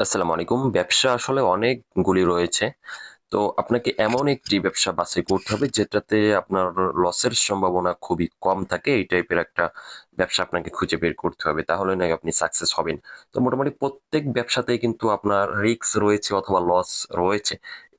আসসালামু আলাইকুম। ব্যবসা আসলে অনেকগুলি রয়েছে। তো আপনাকে এমন একটি ব্যবসা বাছাই করতে হবে যেটাতে আপনার লসের সম্ভাবনা খুবই কম থাকে। এই টাইপের একটা ব্যবসা আপনাকে খুঁজে বের করতে হবে। তাহলে নয় আপনি সাকসেস হবেন। তো মোটামুটি প্রত্যেক ব্যবসাতেই কিন্তু আপনার রিস্ক রয়েছে অথবা লস রয়েছে।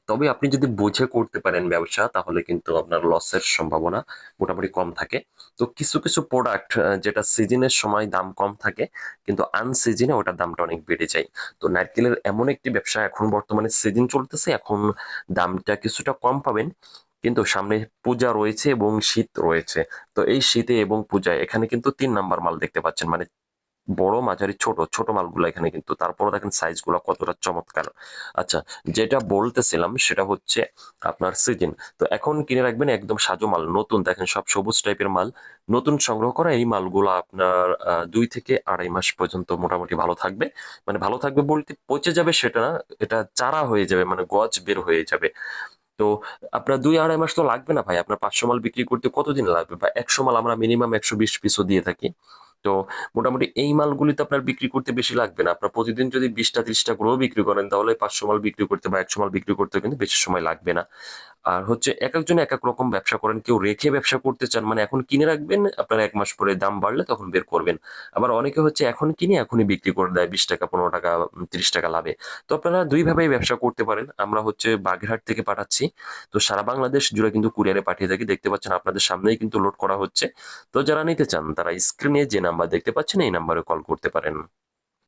তবে আপনি যদি বুঝে করতে পারেন ব্যবসা তাহলে কিন্তু আপনার লসের সম্ভাবনা মোটামুটি কম থাকে। তো কিছু প্রোডাক্ট যেটা সিজনের সময় দাম কম থাকে কিন্তু আনসিজনে ওটার দামটা অনেক বেড়ে যায়। তো নারকেলের এমন একটি ব্যবসা এখন বর্তমানে সিজন চলতেছে, এখন দামটা কিছুটা কম পাবেন, কিন্তু সামনে পূজা রয়েছে এবং শীত রয়েছে। তো এই শীতে এবং পূজায় এখানে কিন্তু ৩ নাম্বার মাল দেখতে পাচ্ছেন, মানে বড় মাঝারি ছোট ছোট মালগুলো এখানে, কিন্তু তারপরও দেখেন সাইজ গুলো কতটা চমৎকার। আচ্ছা, যেটা বলতেছিলাম সেটা হচ্ছে আপনার সিজন। তো এখন কিনে রাখবেন একদম সাজো মাল, নতুন, দেখেন সব সবুজ টাইপের মাল, নতুন সংগ্রহ করা এই মালগুলো আপনার 2 থেকে 2.5 মাস পর্যন্ত মোটামুটি ভালো থাকবে। মানে ভালো থাকবে বলতে পচে যাবে সেটা না, এটা চারা হয়ে যাবে, মানে গজ বের হয়ে যাবে। তো আপনার 2-2.5 মাস তো লাগবে না ভাই, আপনার 500 মাল বিক্রি করতে কতদিন লাগবে? বা 100 মাল আমরা মিনিমাম 120 পিসও দিয়ে থাকি। তো মোটামুটি এই মালগুলি তো আপনার বিক্রি করতে বেশি লাগবে না। আপনার প্রতিদিন যদি 20টা 30টা করেও বিক্রি করেন তাহলে 500 মাল বিক্রি করতে বা 100 মাল বিক্রি করতে কিন্তু বেশি সময় লাগবে না। আর হচ্ছে এক একজন এক এক রকম ব্যবসা করেন, কেউ রেখে ব্যবসা করতে চান, মানে এখন কিনে রাখবেন, আপনার 1 মাস পরে দাম বাড়লে তখন বের করবেন। আবার অনেকে হচ্ছে এখন কিনে এখনই বিক্রি করে দেয় 20 টাকা 15 টাকা 30 টাকা লাভে। তো আপনারা দুইভাবেই ব্যবসা করতে পারেন। আমরা হচ্ছে বাগেরহাট থেকে পাঠাচ্ছি, তো সারা বাংলাদেশ জুড়ে কিন্তু কুরিয়ারে পাঠিয়ে থাকি। দেখতে পাচ্ছেন আপনাদের সামনেই কিন্তু লোড করা হচ্ছে। তো যারা নিতে চান তারা স্ক্রিনে যে নাম্বার দেখতে পাচ্ছেন এই নাম্বারে কল করতে পারেন।